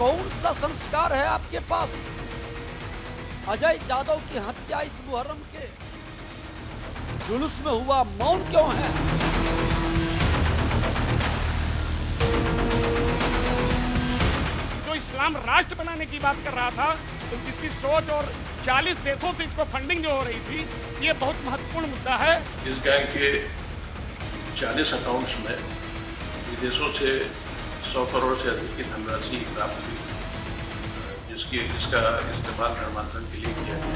कौन सा संस्कार है आपके पास? अजय यादव की हत्या इस मुहर्रम के जुलूस में हुआ, मौन क्यों है? जो इस्लाम राष्ट्र बनाने की बात कर रहा था, तो जिसकी सोच और 40 देशों से इसको फंडिंग जो हो रही थी, ये बहुत महत्वपूर्ण मुद्दा है। इस गैंग के 40 अकाउंट्स में विदेशों से 100 करोड़ से अधिक की धनराशि प्राप्त हुई, जिसका इस्तेमाल धर्मांतरण के लिए किया गया।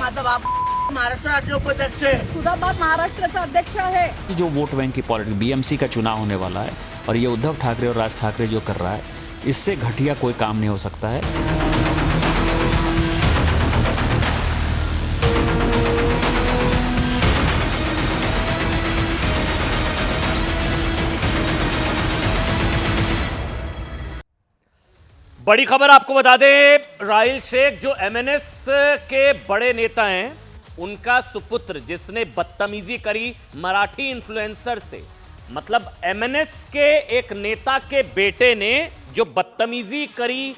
मतलब आप महाराष्ट्र राज्य उपाध्यक्ष है, तुझा बाप महाराष्ट्राचा अध्यक्ष है। जो वोट बैंक की पॉलिटिक्स, बीएमसी का चुनाव होने वाला है और ये उद्धव ठाकरे और राज ठाकरे जो कर रहा है, इससे घटिया कोई काम नहीं हो सकता है। बड़ी खबर आपको बता दें, राहिल शेख जो एमएनएस के बड़े नेता हैं, उनका सुपुत्र जिसने बदतमीजी करी मराठी इन्फ्लुएंसर से, मतलब एमएनएस के एक नेता के बेटे ने जो बदतमीजी करी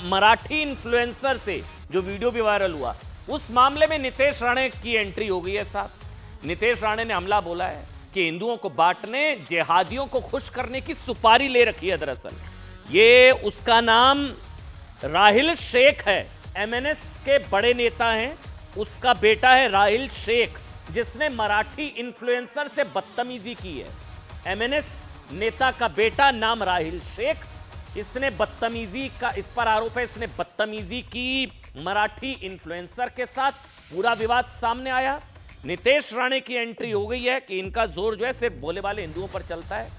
मराठी इन्फ्लुएंसर से, जो वीडियो भी वायरल हुआ, उस मामले में नितेश राणे की एंट्री हो गई है साहब। नितेश राणे ने हमला बोला है कि हिंदुओं को बांटने, जिहादियों को खुश करने की सुपारी ले रखी है। दरअसल ये उसका नाम राहिल शेख है, एमएनएस के बड़े नेता हैं, उसका बेटा है राहिल शेख, जिसने मराठी इन्फ्लुएंसर से बदतमीजी की है। एमएनएस नेता का बेटा नाम राहिल शेख, इसने बदतमीजी का, इस पर आरोप है इसने बदतमीजी की मराठी इन्फ्लुएंसर के साथ। पूरा विवाद सामने आया, नितेश राणे की एंट्री हो गई है कि इनका जोर जो है सिर्फ भोले वाले हिंदुओं पर चलता है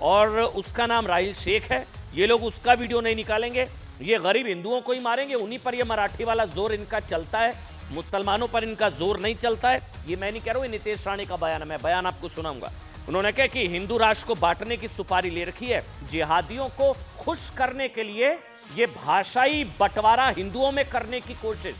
और उसका नाम राहिल शेख है। ये लोग उसका वीडियो नहीं निकालेंगे, ये गरीब हिंदुओं को ही मारेंगे, उन्हीं पर ये मराठी वाला जोर इनका चलता है, मुसलमानों पर इनका जोर नहीं चलता है। ये मैं नहीं कह रहा हूं, नितेश राणे का बयान है, मैं बयान आपको सुनाऊंगा। उन्होंने कहा कि हिंदू राष्ट्र को बांटने की सुपारी ले रखी है, जिहादियों को खुश करने के लिए ये भाषाई बंटवारा हिंदुओं में करने की कोशिश,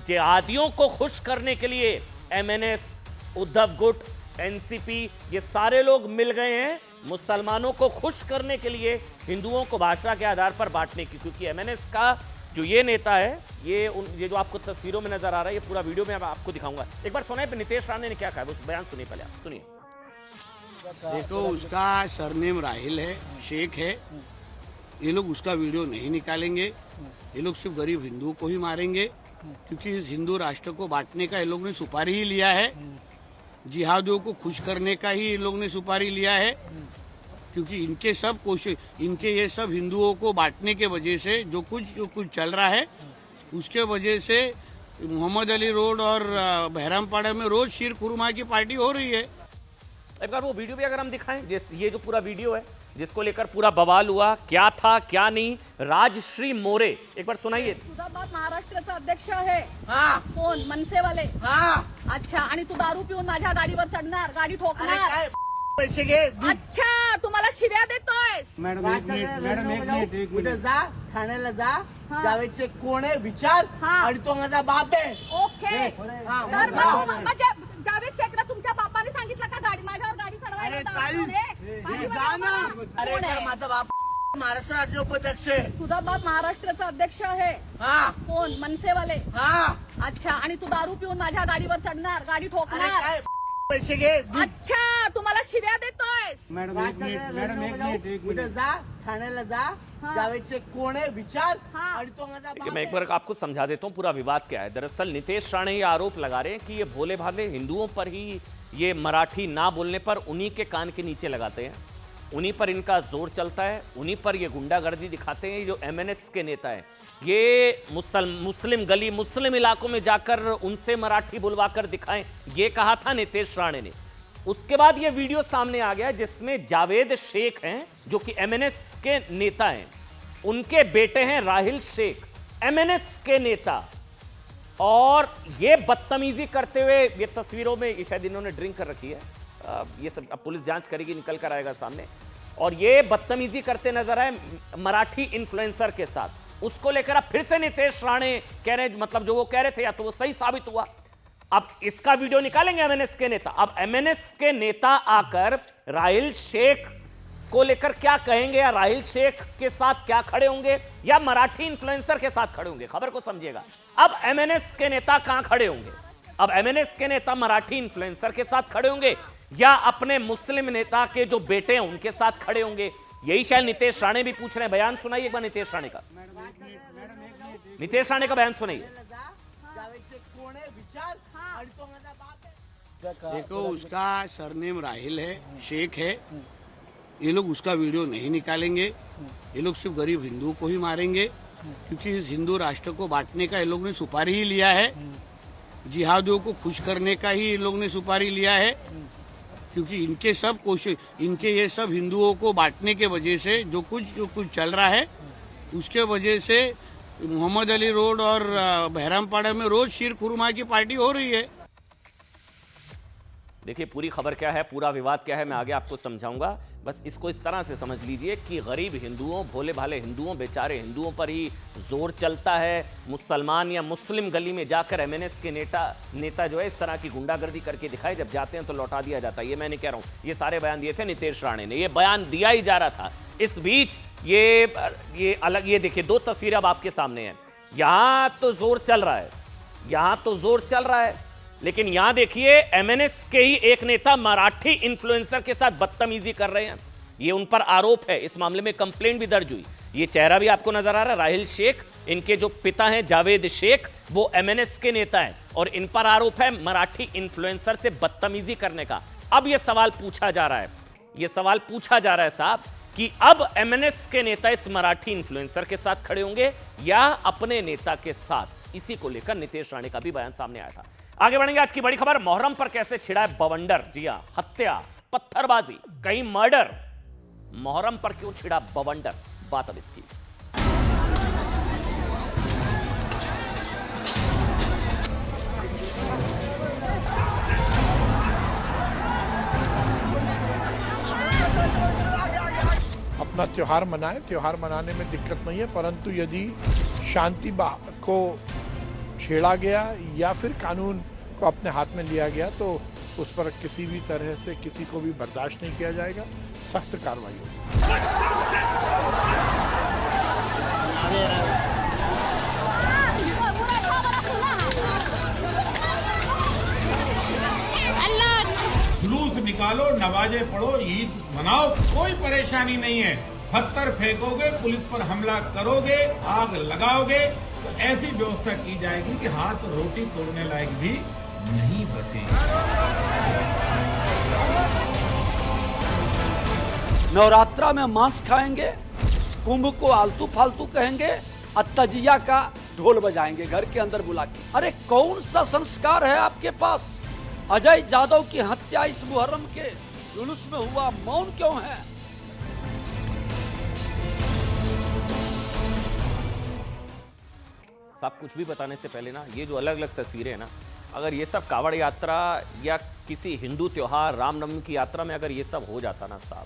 जिहादियों को खुश करने के लिए एमएनएस, उद्धव गुट, एनसीपी, ये सारे लोग मिल गए हैं मुसलमानों को खुश करने के लिए हिंदुओं को भाषा के आधार पर बांटने की। क्योंकि एमएनएस का जो ये नेता है, ये जो आपको तस्वीरों में नजर आ रहा है, ये पूरा वीडियो में आपको दिखाऊंगा। एक बार सुनाए नितेश राणे ने क्या कहा, उस बयान सुनिए, पहले आप सुनिए। देखो उसका सरनेम राहिल है, शेख है। ये लोग उसका वीडियो नहीं निकालेंगे, ये लोग सिर्फ गरीब हिंदुओं को ही मारेंगे, क्योंकि इस हिंदू राष्ट्र को बांटने का ये लोग ने सुपारी ही लिया है, जिहादियों को खुश करने का ही ये लोग ने सुपारी लिया है। क्योंकि इनके सब कोशिश, इनके ये सब हिंदुओं को बांटने के वजह से जो कुछ चल रहा है, उसके वजह से मोहम्मद अली रोड और बहरामपाड़ा में रोज शीर खुरमा की पार्टी हो रही है। एक बार वो वीडियो भी अगर हम दिखाएं, ये जो पूरा वीडियो है जिसको लेकर पूरा बवाल हुआ, क्या था क्या नहीं, राजश्री मोरे, एक बार सुनाइए। तुझा बाप महाराष्ट्राचा अध्यक्ष है। हाँ, कोण? मनसेवाले। हाँ। अच्छा, आणि तू दारू पिऊन माझ्या गाडीवर चढणार, गाडी ठोकणार? पैसे घे। अच्छा, तुम्हाला शिव्या देतोय? मॅडम एक मिनिट कुठे जा, ठाण्याला जा, जावेदचे कोण आहे विचार, आणि तो माझा बाप आहे। ओके, तर मग जावेद शेखला तुमच्या बापाने सांगितलं का गाडी माझ्यावर गाडी चढवायला? अरे तर माझा बाप महाराष्ट्र राज्य उपाध्यक्ष आहे। तुझा बाप महाराष्ट्राचा अध्यक्ष है। हाँ, कोण? मनसेवाले। हाँ। अच्छा, आणि तू दारू पिऊन माझ्या गाडीवर चढणार, गाडी ठोकणार? पैसे घे। अच्छा, तुम्हाला शिव्या देतोय? मॅडम एक मिनिट कुठे जा, ठाण्याला जा, जावेदचे कोण आहे विचार, आणि तो माझा बाप। मैं एक बार आपको समझा देता हूं पूरा विवाद क्या है। दरअसल नितेश राणे ये आरोप लगा रहे हैं कि ये भोले भाले हिंदुओं पर ही, ये मराठी ना बोलने पर उन्हीं के कान के नीचे लगाते हैं, उन्हीं पर इनका जोर चलता है, उन्हीं पर ये गुंडागर्दी दिखाते हैं। जो एमएनएस के नेता हैं, ये मुस्लिम गली, मुस्लिम इलाकों में जाकर उनसे मराठी बुलवाकर दिखाएं, ये कहा था नितेश राणे ने। उसके बाद ये वीडियो सामने आ गया जिसमें जावेद शेख हैं, जो कि एमएनएस के नेता हैं, उनके बेटे हैं राहिल शेख, एमएनएस के नेता, और ये बदतमीजी करते हुए, ये तस्वीरों में शायद इन्होंने ड्रिंक कर रखी है, ये सब अब पुलिस जांच करेगी, निकल कर आएगा सामने, और ये बदतमीजी करते नजर आए मराठी इन्फ्लुएंसर के साथ। उसको लेकर अब फिर से नितेश राणे कह रहे हैं, मतलब जो वो कह रहे थे या तो वो सही साबित हुआ, अब इसका वीडियो निकालेंगे एमएनएस के नेता। अब एमएनएस के नेता आकर राहिल शेख को लेकर क्या कहेंगे, या राहिल शेख के साथ क्या खड़े होंगे, या मराठी इन्फ्लुएंसर के साथ खड़े होंगे। खबर को समझिएगा। अब एमएनएस के नेता कहां खड़े होंगे? अब एमएनएस के नेता मराठी इन्फ्लुएंसर के साथ खड़े होंगे, या अपने मुस्लिम नेता के जो बेटे हैं उनके साथ खड़े होंगे। यही शायद नितेश राणे भी पूछ रहे हैं। बयान सुनाइए एक बार नितेश राणे का। नितेश राणे का बयान सुनाइए। देखो, उसका सरनेम राहिल है, शेख है। ये लोग उसका वीडियो नहीं निकालेंगे। ये लोग सिर्फ गरीब हिंदुओं को ही मारेंगे, क्योंकि इस हिंदू राष्ट्र को बांटने का ये लोग ने सुपारी ही लिया है। जिहादियों को खुश करने का ही ये लोग ने सुपारी लिया है, क्योंकि इनके सब कोशिश, इनके ये सब हिंदुओं को बांटने के वजह से जो कुछ चल रहा है, उसके वजह से मोहम्मद अली रोड और बहरामपाड़ा में रोज शीर खुरमा की पार्टी हो रही है। देखिए पूरी खबर क्या है, पूरा विवाद क्या है, मैं आगे आपको समझाऊंगा। बस इसको इस तरह से समझ लीजिए कि गरीब हिंदुओं, भोले भाले हिंदुओं, बेचारे हिंदुओं पर ही जोर चलता है। मुसलमान या मुस्लिम गली में जाकर एमएनएस के नेता जो है इस तरह की गुंडागर्दी करके दिखाए, जब जाते हैं तो लौटा दिया जाता है। ये मैं नहीं कह रहा हूं, ये सारे बयान दिए थे नितेश राणे ने, ये बयान दिया ही जा रहा था। इस बीच ये अलग, ये देखिए दो तस्वीरें अब आपके सामने हैं। यहां तो जोर चल रहा है, यहां तो जोर चल रहा है, लेकिन यहां देखिए एमएनएस के ही एक नेता मराठी इन्फ्लुएंसर के साथ बदतमीजी कर रहे हैं। ये उन पर आरोप है। इस मामले में कंप्लेंट भी दर्ज हुई। ये चेहरा भी आपको नजर आ रहा है, राहिल शेख। इनके जो पिता हैं जावेद शेख, वो एमएनएस के नेता हैं, और इन पर आरोप है मराठी इन्फ्लुएंसर से बदतमीजी करने का। अब यह सवाल पूछा जा रहा है, यह सवाल पूछा जा रहा है साहब, कि अब एमएनएस के नेता इस मराठी इन्फ्लुएंसर के साथ खड़े होंगे या अपने नेता के साथ। इसी को लेकर नितेश राणे का भी बयान सामने आया था। आगे बढ़ेंगे। आज की बड़ी खबर, मोहर्रम पर कैसे छिड़ा है बवंडर। जी हां, हत्या, पत्थरबाजी, कहीं मर्डर। मोहर्रम पर क्यों छिड़ा बवंडर, बात अब इसकी। अपना त्योहार मनाएं, त्योहार मनाने में दिक्कत नहीं है, परंतु यदि शांति को छेड़ा गया या फिर कानून को अपने हाथ में लिया गया तो उस पर किसी भी तरह से किसी को भी बर्दाश्त नहीं किया जाएगा, सख्त कार्रवाई होगी। जुलूस निकालो, नमाजें पढ़ो, ईद मनाओ, कोई परेशानी नहीं है। पत्थर फेंकोगे, पुलिस पर हमला करोगे, आग लगाओगे, तो ऐसी व्यवस्था की जाएगी कि हाथ रोटी तोड़ने लायक भी नहीं बचे। नवरात्रा में मांस खाएंगे, कुंभ को आलतू फालतू कहेंगे, अत्तजिया का ढोल बजाएंगे घर के अंदर बुला के। अरे कौन सा संस्कार है आपके पास? अजय यादव की हत्या इस मुहर्रम के जुलूस में हुआ, मौन क्यों है? सब कुछ भी बताने से पहले ना, ये जो अलग अलग तस्वीरें हैं ना, अगर ये सब कावड़ यात्रा या किसी हिंदू त्योहार रामनवमी की यात्रा में अगर ये सब हो जाता ना साहब,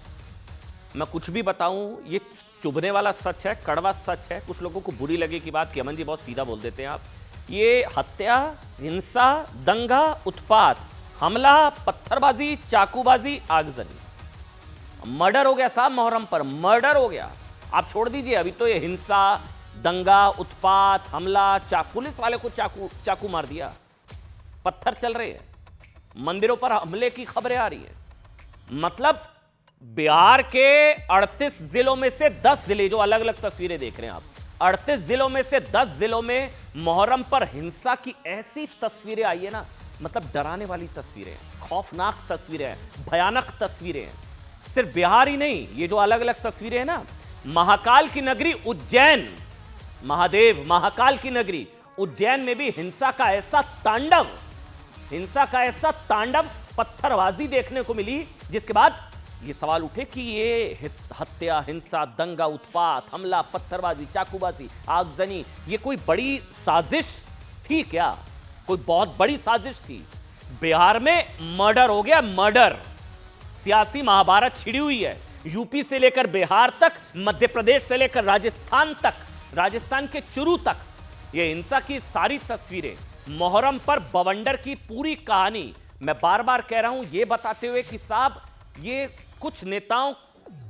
मैं कुछ भी बताऊं, ये चुभने वाला सच है, कड़वा सच है। कुछ लोगों को बुरी लगे की बात कि अमन जी बहुत सीधा बोल देते हैं आप। ये हत्या, हिंसा, दंगा, उत्पात, हमला, पत्थरबाजी, चाकूबाजी, आगजनी, मर्डर हो गया साहब। मोहर्रम पर मर्डर हो गया। आप छोड़ दीजिए, अभी तो ये हिंसा, दंगा, उत्पात, हमला, पुलिस वाले को चाकू मार दिया, पत्थर चल रहे हैं, मंदिरों पर हमले की खबरें आ रही है। मतलब बिहार के 38 जिलों में से 10 जिले, जो अलग अलग तस्वीरें देख रहे हैं आप, 38 जिलों में से 10 जिलों में मुहर्रम पर हिंसा की ऐसी तस्वीरें आई है ना, मतलब डराने वाली तस्वीरें, खौफनाक तस्वीरें, भयानक तस्वीरें। सिर्फ बिहार ही नहीं, ये जो अलग अलग तस्वीरें हैं ना, महाकाल की नगरी उज्जैन, महादेव महाकाल की नगरी उज्जैन में भी हिंसा का ऐसा तांडव, पत्थरबाजी देखने को मिली, जिसके बाद ये सवाल उठे कि ये हत्या, हिंसा, दंगा, उत्पात, हमला, पत्थरबाजी, चाकूबाजी, आगजनी, ये कोई बड़ी साजिश थी क्या? कोई बहुत बड़ी साजिश थी। बिहार में मर्डर हो गया, मर्डर। सियासी महाभारत छिड़ी हुई है, यूपी से लेकर बिहार तक, मध्य प्रदेश से लेकर राजस्थान तक, राजस्थान के चुरू तक। ये हिंसा की सारी तस्वीरें मुहर्रम पर बवंडर की पूरी कहानी मैं बार बार कह रहा हूं, यह बताते हुए कि साहब ये कुछ नेताओं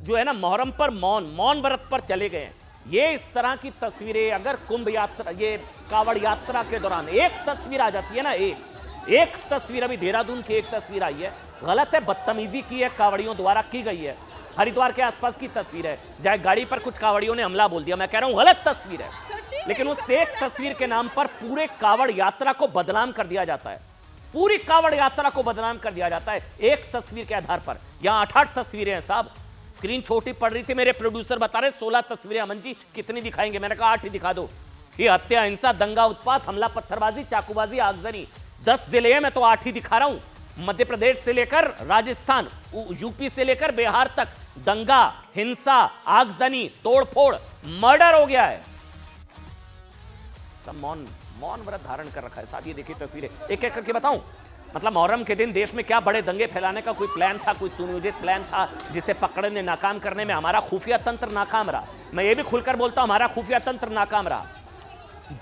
जो है ना मुहर्रम पर मौन व्रत पर चले गए हैं। ये इस तरह की तस्वीरें अगर कुंभ यात्रा, ये कावड़ यात्रा के दौरान एक तस्वीर आ जाती है ना, एक तस्वीर, अभी देहरादून की एक तस्वीर आई है, गलत है, बदतमीजी की है, कावड़ियों द्वारा की गई है। हरिद्वार के आसपास की तस्वीर है, जहां गाड़ी पर कुछ कावड़ियों ने हमला बोल दिया। मैं कह रहा हूं गलत तस्वीर है, लेकिन उस एक तस्वीर के नाम पर पूरे कावड़ यात्रा को बदनाम कर दिया जाता है। पूरी कावड़ यात्रा को बदनाम कर दिया जाता है एक तस्वीर के आधार पर। यहां 8-8 तस्वीरें हैं साहब, स्क्रीन छोटी पड़ रही थी, मेरे प्रोड्यूसर बता रहे 16 तस्वीरें। अमन जी कितनी दिखाएंगे? मैंने कहा 8 ही दिखा दो। ये हत्या, हिंसा, दंगा, उत्पात, हमला, पत्थरबाजी, चाकूबाजी, आगजनी, 10 जिले हैं, मैं तो 8 ही दिखा रहा हूं। मध्य प्रदेश से लेकर राजस्थान, यूपी से लेकर बिहार तक दंगा, हिंसा, आगजनी, तोड़फोड़, मर्डर हो गया है। सब मौन व्रत धारण कर रखा है साहब। ये देखिए तस्वीरें, एक एक करके बताऊं। मतलब मुहर्रम के दिन देश में क्या बड़े दंगे फैलाने का कोई प्लान था, कोई सुनियोजित प्लान था, जिसे पकड़ने नाकाम करने में हमारा खुफिया तंत्र नाकाम रहा। मैं ये भी खुलकर बोलता हूं, हमारा खुफिया तंत्र नाकाम रहा।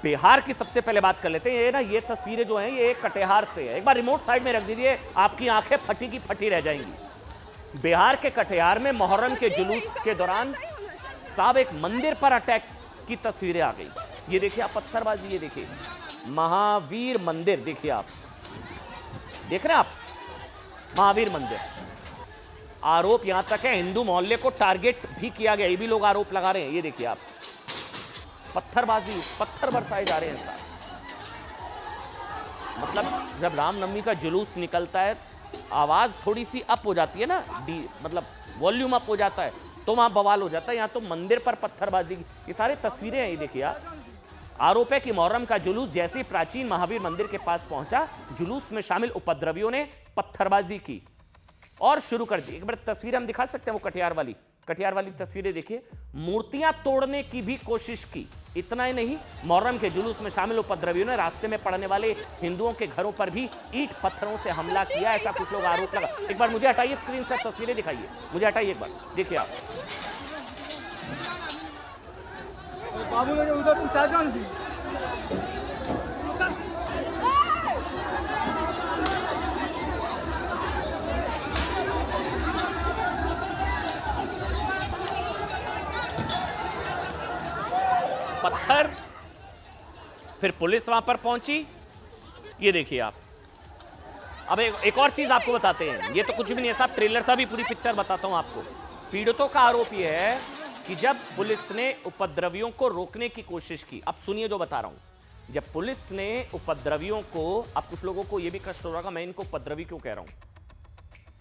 बिहार की सबसे पहले बात कर लेते हैं। ये ना, ये तस्वीरें जो हैं ये कटिहार से है। एक बार रिमोट साइड में रख दीजिए, आपकी आंखें फटी की फटी रह जाएंगी। बिहार के कटिहार में मुहर्रम के जुलूस के दौरान साहब एक मंदिर पर अटैक की तस्वीरें आ गई। ये देखिए आप, पत्थरबाजी, ये देखिए महावीर मंदिर, देखिए आप, देख रहे हैं आप, महावीर मंदिर। आरोप यहां तक है हिंदू मोहल्ले को टारगेट भी किया गया, ये भी लोग आरोप लगा रहे हैं। ये देखिए आप, पत्थरबाजी, पत्थर बरसाए जा रहे हैं साहब। मतलब जब रामनवमी का जुलूस निकलता है, आवाज थोड़ी सी अप हो जाती है ना, मतलब वॉल्यूम अप हो जाता है, तो वहां बवाल हो जाता है। यहां तो मंदिर पर पत्थरबाजी, ये सारी तस्वीरें हैं। ये देखिए आप, आरोप है कि मुहर्रम का जुलूस जैसे ही प्राचीन महावीर मंदिर के पास पहुंचा, जुलूस में शामिल उपद्रवियों ने पत्थरबाजी की और शुरू कर दी। एक बार तस्वीर हम दिखा सकते हैं, वो कटिहार वाली तस्वीरें देखिए। मूर्तियां तोड़ने की भी कोशिश की। इतना ही नहीं, मुहर्रम के जुलूस में शामिल उपद्रवियों ने रास्ते में पड़ने वाले हिंदुओं के घरों पर भी ईंट पत्थरों से हमला किया, ऐसा कुछ लोग आरोप लगा। एक बार मुझे हटाइए स्क्रीन से तस्वीरें दिखाइए, मुझे हटाइए एक बार, देखिए आप। बाबू ने उधर पूछा जान जी, पत्थर, फिर पुलिस वहां पर पहुंची। ये देखिए आप। अब एक और चीज आपको बताते हैं, ये तो कुछ भी नहीं है साहब, ट्रेलर था, भी पूरी पिक्चर बताता हूं आपको। पीड़ितों का आरोप यह है कि जब पुलिस ने उपद्रवियों को रोकने की कोशिश की, अब सुनिए जो बता रहा हूं, जब पुलिस ने उपद्रवियों को, अब कुछ लोगों को यह भी कष्ट हो रहा है मैं इनको उपद्रवी क्यों कह रहा हूं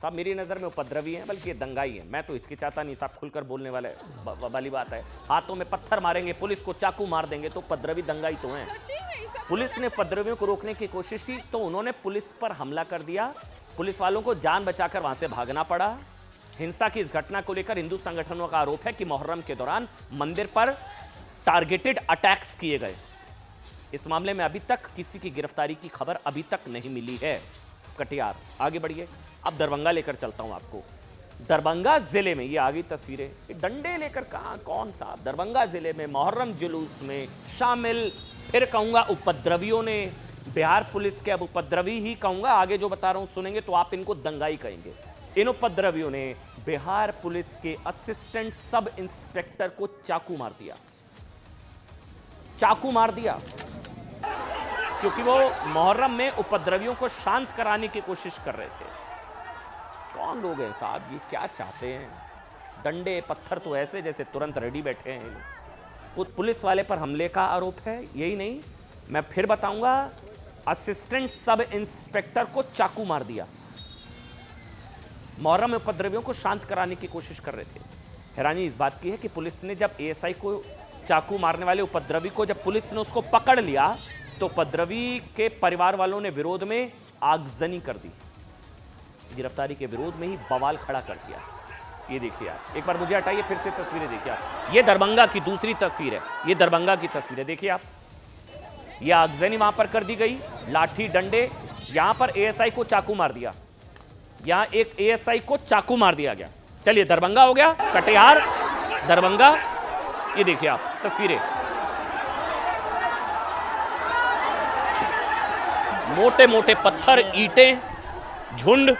साहब, मेरी नजर में उपद्रवी हैं, बल्कि ये दंगाई है। मैं तो हिचकिचाता नहीं साहब, खुलकर बोलने वाली बात है। हाथों में पत्थर मारेंगे, पुलिस को चाकू मार देंगे, तो उपद्रवी दंगाई तो हैं। पुलिस ने उपद्रवियों को रोकने की कोशिश की तो उन्होंने पुलिस पर हमला कर दिया। पुलिस वालों को जान बचाकर वहां से भागना पड़ा। हिंसा की इस घटना को लेकर हिंदू संगठनों का आरोप है कि मुहर्रम के दौरान मंदिर पर टारगेटेड अटैक्स किए गए। इस मामले में अभी तक किसी की गिरफ्तारी की खबर अभी तक नहीं मिली है। कटिहार, आगे बढ़िए। अब दरभंगा लेकर चलता हूं आपको। दरभंगा जिले में ये आ गई तस्वीरें, डंडे लेकर कहां, कौन सा? दरभंगा जिले में मुहर्रम जुलूस में शामिल, फिर कहूंगा उपद्रवियों ने, बिहार पुलिस के, अब उपद्रवी ही कहूंगा, आगे जो बता रहा हूं सुनेंगे तो आप इनको दंगाई कहेंगे। इन उपद्रवियों ने बिहार पुलिस के असिस्टेंट सब इंस्पेक्टर को चाकू मार दिया। चाकू मार दिया क्योंकि वो मुहर्रम में उपद्रवियों को शांत कराने की कोशिश कर रहे थे। कौन लोग हैं साहब, ये क्या चाहते हैं? डंडे पत्थर तो ऐसे जैसे तुरंत रेडी बैठे हैं। पुलिस वाले पर हमले का आरोप है। यही नहीं, मैं फिर बताऊंगा, असिस्टेंट सब इंस्पेक्टर को चाकू मार दिया। मुहर्रम में उपद्रवियों को शांत कराने की कोशिश कर रहे थे। हैरानी इस बात की है कि पुलिस ने जब एएसआई को, चाकू मारने वाले उपद्रवी को, जब पुलिस ने उसको पकड़ लिया तो उपद्रवी के परिवार वालों ने विरोध में आगजनी कर दी। गिरफ्तारी के विरोध में ही बवाल खड़ा कर दिया। ये देखिए आप, एक बार मुझे हटाइए, फिर से तस्वीरें देखिए आप। ये दरभंगा की दूसरी तस्वीर है, ये दरभंगा की तस्वीर है, देखिए आप। ये आगजनी वहां पर कर दी गई, लाठी डंडे, यहां पर एएसआई को चाकू मार दिया, यहां एक एएसआई को चाकू मार दिया गया। चलिए, दरभंगा हो गया, कटिहार, दरभंगा, ये देखिए आप तस्वीरें। मोटे मोटे पत्थर, ईंटें, झुंड।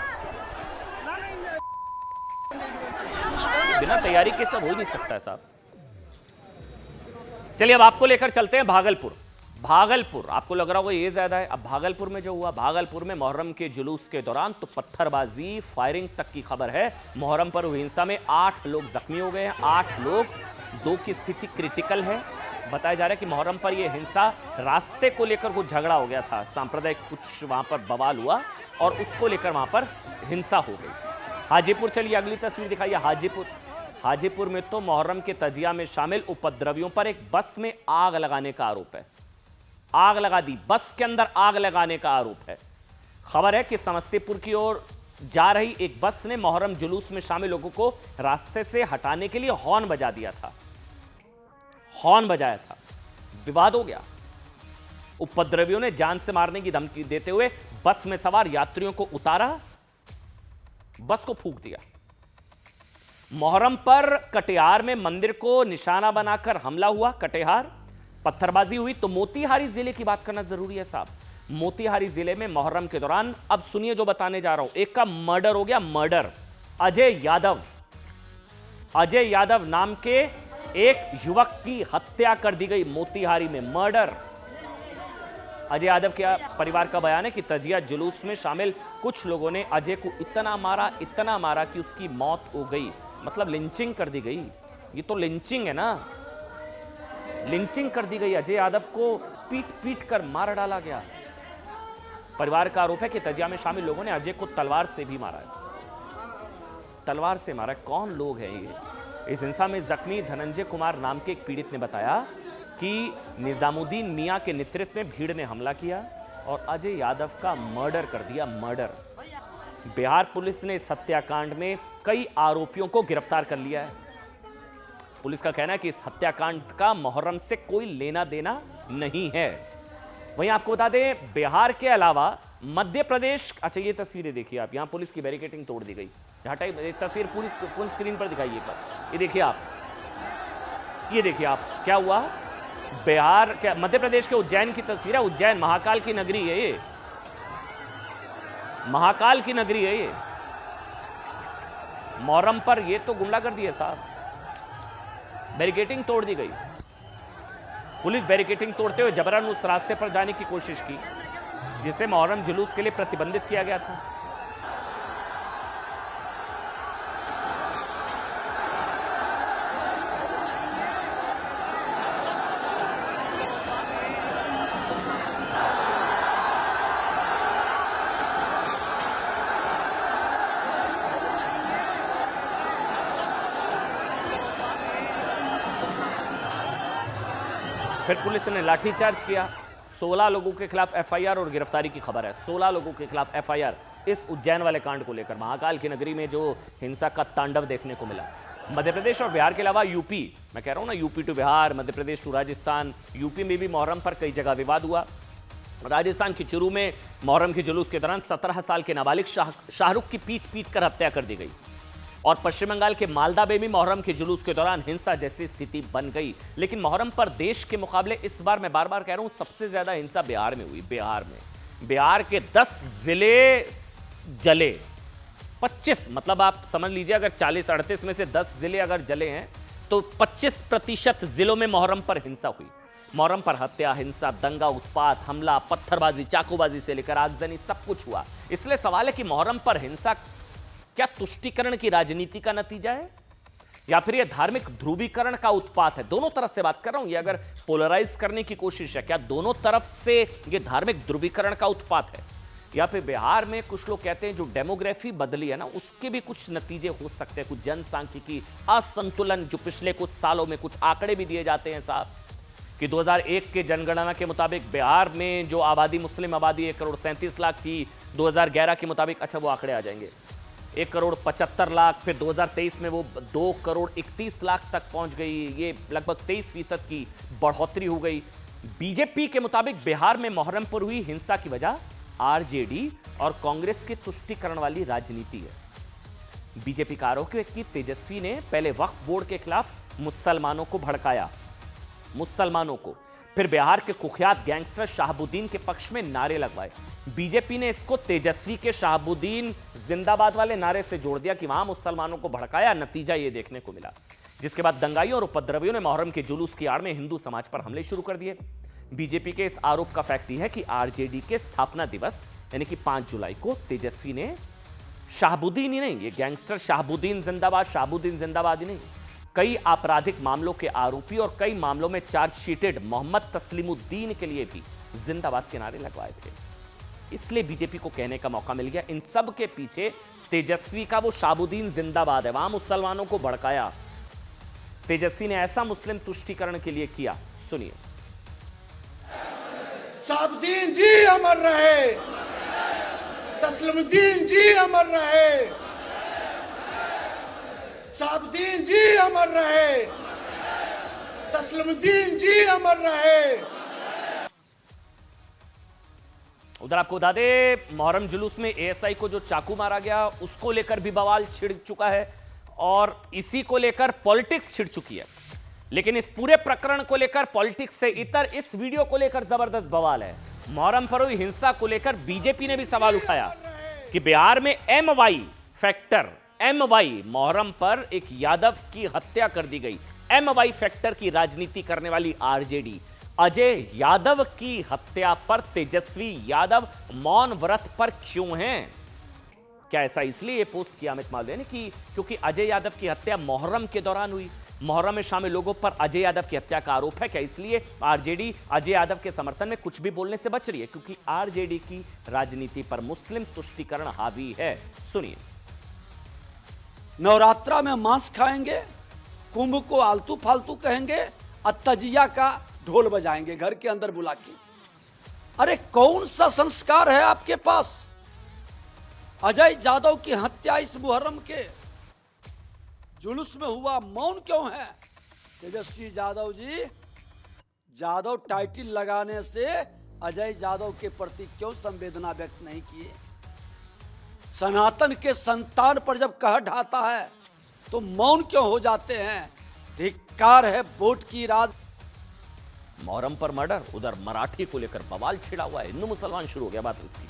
बिना तैयारी के सब हो ही नहीं सकता है साहब। चलिए अब आपको लेकर चलते हैं भागलपुर। भागलपुर आपको लग रहा होगा ये ज्यादा है। अब भागलपुर में जो हुआ, भागलपुर में मोहर्रम के जुलूस के दौरान तो पत्थरबाजी, फायरिंग तक की खबर है। मोहर्रम पर हुई हिंसा में 8 लोग जख्मी हो गए हैं, 8 लोग, 2 की स्थिति क्रिटिकल है। बताया जा रहा है कि मोहर्रम पर यह हिंसा रास्ते को लेकर कुछ झगड़ा हो गया था, सांप्रदायिक कुछ वहां पर बवाल हुआ और उसको लेकर वहां पर हिंसा हो गई। हाजीपुर, चलिए अगली तस्वीर दिखाइए। हाजीपुर में तो मोहर्रम के तजिया में शामिल उपद्रवियों पर एक बस में आग लगाने का आरोप है। आग लगा दी, बस के अंदर आग लगाने का आरोप है। खबर है कि समस्तीपुर की ओर जा रही एक बस ने मोहर्रम जुलूस में शामिल लोगों को रास्ते से हटाने के लिए हॉर्न बजा दिया था। हॉर्न बजाया था, विवाद हो गया। उपद्रवियों ने जान से मारने की धमकी देते हुए बस में सवार यात्रियों को उतारा, बस को फूंक दिया। मोहर्रम पर कटिहार में मंदिर को निशाना बनाकर हमला हुआ। कटिहार पत्थरबाजी हुई। तो मोतिहारी जिले की बात करना जरूरी है साहब। मोतिहारी जिले में मोहर्रम के दौरान, अब सुनिए जो बताने जा रहा हूं, एक का मर्डर हो गया। मर्डर, अजय यादव नाम के एक युवक की हत्या कर दी गई मोतिहारी में। मर्डर। अजय यादव के परिवार का बयान है कि तजिया जुलूस में शामिल कुछ लोगों ने अजय को इतना मारा कि उसकी मौत हो गई। मतलब लिंचिंग कर दी गई। ये तो लिंचिंग है ना, लिंचिंग कर दी गई। अजय यादव को पीट कर मार डाला गया। परिवार का आरोप है कि तजिया में शामिल लोगों ने अजय को तलवार से भी मारा है। तलवार से मारा। कौन लोग हैं ये? इस हिंसा में जख्मी धनंजय कुमार नाम के एक पीड़ित ने बताया कि निजामुद्दीन मियां के नेतृत्व में भीड़ ने हमला किया और अजय यादव का मर्डर कर दिया। मर्डर। बिहार पुलिस ने इस हत्याकांड में कई आरोपियों को गिरफ्तार कर लिया है। पुलिस का कहना है कि इस हत्याकांड का मोहर्रम से कोई लेना देना नहीं है। वहीं आपको बता दें, बिहार के अलावा मध्य प्रदेश, अच्छा ये तस्वीरें देखिए आप, यहां पुलिस की बैरिकेडिंग तोड़ दी गई। हटाई तस्वीर पूरी फुल स्क्रीन पर दिखाइए। ये देखिए आप, क्या हुआ। बिहार के, मध्य प्रदेश के उज्जैन की तस्वीर है। उज्जैन महाकाल की नगरी है ये, महाकाल की नगरी है ये। मोहर्रम पर ये तो गुंडागर्दी है साहब। बैरिकेडिंग तोड़ दी गई। पुलिस बैरिकेडिंग तोड़ते हुए जबरन उस रास्ते पर जाने की कोशिश की जिसे मोहर्रम जुलूस के लिए प्रतिबंधित किया गया था। फिर पुलिस ने लाठीचार्ज किया। 16 लोगों के खिलाफ एफआईआर और गिरफ्तारी की खबर है। 16 लोगों के खिलाफ एफआईआर इस उज्जैन वाले कांड को लेकर, महाकाल की नगरी में जो हिंसा का तांडव देखने को मिला। मध्य प्रदेश और बिहार के अलावा यूपी, मैं कह रहा हूं ना, UP to Bihar, Madhya Pradesh to Rajasthan, UP में भी मोहर्रम पर कई जगह विवाद हुआ। राजस्थान के चुरू में मोहर्रम के जुलूस के दौरान 17 साल के नाबालिग शाहरुख की पीट कर हत्या कर दी गई। और पश्चिम बंगाल के मालदा में भी मोहर्रम के जुलूस के दौरान हिंसा जैसी स्थिति बन गई। लेकिन मोहर्रम पर देश के मुकाबले इस बार, मैं बार बार कह रहा हूं, सबसे ज्यादा हिंसा बिहार में हुई। बिहार के 10 जिले जले। 25, मतलब आप समझ लीजिए, अगर 40-38 में से 10 जिले अगर जले हैं तो 25% जिलों में मोहर्रम पर हिंसा हुई। मोहर्रम पर हत्या, हिंसा, दंगा, उत्पात, हमला, पत्थरबाजी, चाकूबाजी से लेकर आगजनी सब कुछ हुआ। इसलिए सवाल है कि मोहर्रम पर हिंसा क्या तुष्टीकरण की राजनीति का नतीजा है या फिर यह धार्मिक ध्रुवीकरण का उत्पात है? दोनों तरफ से बात कर रहा हूं। ये अगर पोलराइज करने की कोशिश है, क्या दोनों तरफ से यह धार्मिक ध्रुवीकरण का उत्पात है या फिर बिहार में कुछ लोग कहते हैं जो डेमोग्राफी बदली है ना, उसके भी कुछ नतीजे हो सकते हैं, कुछ जनसांख्यिकी असंतुलन जो पिछले कुछ सालों में, कुछ आंकड़े भी दिए जाते हैं साहब कि 2001 के जनगणना के मुताबिक बिहार में जो आबादी, मुस्लिम आबादी 1,37,00,000 थी, 2011 के मुताबिक, अच्छा वो आंकड़े आ जाएंगे, 1,75,00,000, फिर 2023 में वो 2,31,00,000 तक पहुंच गई। ये लगभग 23% की बढ़ोतरी हो गई। बीजेपी के मुताबिक बिहार में मोहर्रम पर हुई हिंसा की वजह आरजेडी और कांग्रेस की तुष्टीकरण वाली राजनीति है। बीजेपी का आरोप है कि तेजस्वी ने पहले वक्फ बोर्ड के खिलाफ मुसलमानों को भड़काया, मुसलमानों को, फिर बिहार के कुख्यात गैंगस्टर शहाबुद्दीन के पक्ष में नारे लगवाए। बीजेपी ने इसको तेजस्वी के शहाबुद्दीन जिंदाबाद वाले नारे से जोड़ दिया कि वहां मुसलमानों को भड़काया। नतीजा यह देखने को मिला, जिसके बाद दंगाइयों और उपद्रवियों ने मुहर्रम के जुलूस की आड़ में हिंदू समाज पर हमले शुरू कर दिए। बीजेपी के इस आरोप का फैक्ट यह है कि आरजेडी के स्थापना दिवस यानी कि 5 जुलाई को तेजस्वी ने शहाबुद्दीन ही नहीं, ये गैंगस्टर शहाबुद्दीन जिंदाबाद ही नहीं, कई आपराधिक मामलों के आरोपी और कई मामलों में चार्जशीटेड मोहम्मद तस्लीमुद्दीन के लिए भी जिंदाबाद के नारे लगवाए थे। इसलिए बीजेपी को कहने का मौका मिल गया, इन सब के पीछे तेजस्वी का वो शहाबुद्दीन जिंदाबाद है। वहां मुसलमानों को भड़काया। तेजस्वी ने ऐसा मुस्लिम तुष्टीकरण के लिए किया, सुनिए। शहाबुद्दीन जी अमर रहे, तस्लीमुद्दीन जी अमर रहे, शहाबुद्दीन जी अमर रहे, तस्लीमुद्दीन जी अमर रहे। उधर आपको बता दें, मुहर्रम जुलूस में एएसआई को जो चाकू मारा गया उसको लेकर भी बवाल छिड़ चुका है और इसी को लेकर पॉलिटिक्स छिड़ चुकी है। लेकिन इस पूरे प्रकरण को लेकर पॉलिटिक्स से इतर इस वीडियो को लेकर जबरदस्त बवाल है। मुहर्रम पर हुई हिंसा को लेकर बीजेपी ने भी सवाल उठाया कि बिहार में एमवाई फैक्टर, एमवाई मुहर्रम पर एक यादव की हत्या कर दी गई। एमवाई फैक्टर की राजनीति करने वाली आरजेडी अजय यादव की हत्या पर तेजस्वी यादव मौन व्रत पर क्यों हैं? क्या ऐसा इसलिए ये पोस्ट किया अमित मालवीय ने कि क्योंकि अजय यादव की हत्या मुहर्रम के दौरान हुई, मुहर्रम में शामिल लोगों पर अजय यादव की हत्या का आरोप है? क्या इसलिए आरजेडी अजय यादव के समर्थन में कुछ भी बोलने से बच रही है? क्योंकि आरजेडी की राजनीति पर मुस्लिम तुष्टीकरण हावी है। सुनिए। नवरात्रा में मांस खाएंगे, कुंभ को आलतू फालतू कहेंगे और तजिया का ढोल बजाएंगे घर के अंदर बुला के। अरे कौन सा संस्कार है आपके पास? अजय यादव की हत्या इस मुहर्रम के जुलूस में हुआ, मौन क्यों है? तेजस्वी यादव जी, यादव टाइटल लगाने से अजय यादव के प्रति क्यों संवेदना व्यक्त नहीं किए? सनातन के संतान पर जब कहर ढाता है तो मौन क्यों हो जाते हैं? धिक्कार है वोट की राज। मुहर्रम पर मर्डर, उधर मराठी को लेकर बवाल छिड़ा हुआ है। हिंदू मुसलमान शुरू हो गया बात इसकी।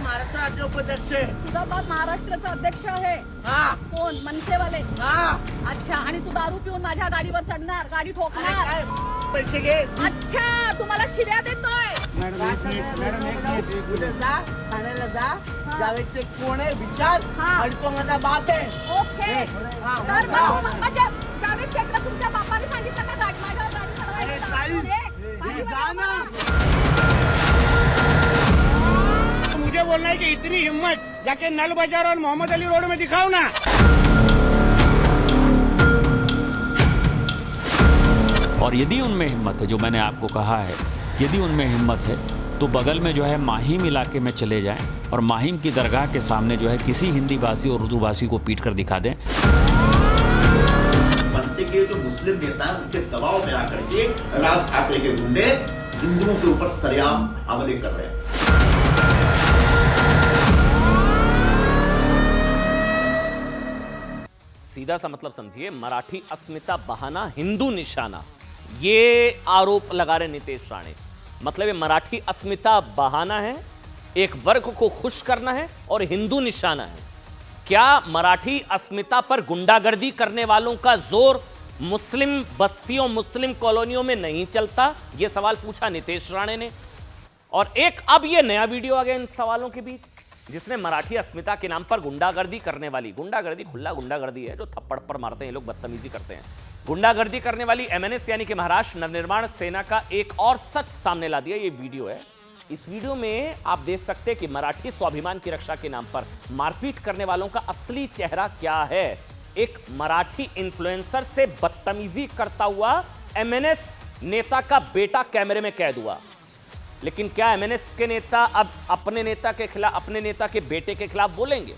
महाराष्ट्र राज्य उपाध्यक्ष आहे. तुझा बाप महाराष्ट्राचा अध्यक्ष आहे. कोण? मनसेवाले. अच्छा, आणि तू दारू पिऊन माझ्या गाडीवर चढणार, गाडी ठोकणार, पैसे घे. अच्छा तुम्हाला शिव्या देतोय. ठाण्याला जा, जावेदचे कोण आहे विचार, आणि तो माझा बाप आहे. ओके. तर म्हणजे जावेद शेखला तुमच्या बापाने सांगितलं का गाडी माझ्यावर गाडी चढवायची? जा ना. मुझे बोलना है कि इतनी हिम्मत जाके नल बाजार और मोहम्मद अली रोड में दिखाओ ना. और यदि उनमें हिम्मत है, जो मैंने आपको कहा है, यदि उनमें हिम्मत है तो बगल में जो है माहिम इलाके में चले जाएं और माहिम की दरगाह के सामने जो है किसी हिंदी भाषी और उर्दू भाषी को पीट कर दिखा दें। मनसे के जो मुस्लिम नेता हैं उनके दबाव में आकर के राज ठाकरे के गुंडे हिंदुओं के ऊपर सरेआम हमले कर रहे हैं। सीधा सा मतलब समझिए, मराठी अस्मिता बहाना, हिंदू निशाना, ये आरोप लगा रहे नीतीश राणे। मतलब ये मराठी अस्मिता बहाना है, एक वर्ग को खुश करना है और हिंदू निशाना है। क्या मराठी अस्मिता पर गुंडागर्दी करने वालों का जोर मुस्लिम बस्तियों, मुस्लिम कॉलोनियों में नहीं चलता? यह सवाल पूछा नीतीश राणे ने। और एक अब यह नया वीडियो आ गया इन सवालों के बीच, जिसमें मराठी अस्मिता के नाम पर गुंडागर्दी करने वाली, गुंडागर्दी खुला गुंडागर्दी है, जो थप्पड़ पर मारते हैं लोग, बदतमीजी करते हैं, गुंडागर्दी करने वाली एमएनएस यानी कि महाराष्ट्र नवनिर्माण सेना का एक और सच सामने ला दिया। ये वीडियो है। इस वीडियो में आप देख सकते हैं कि मराठी स्वाभिमान की रक्षा के नाम पर मारपीट करने वालों का असली चेहरा क्या है। एक मराठी इन्फ्लुएंसर से बदतमीजी करता हुआ एमएनएस नेता का बेटा कैमरे में कैद हुआ। लेकिन क्या एमएनएस के नेता अब अपने नेता के खिलाफ, अपने नेता के बेटे के खिलाफ बोलेंगे?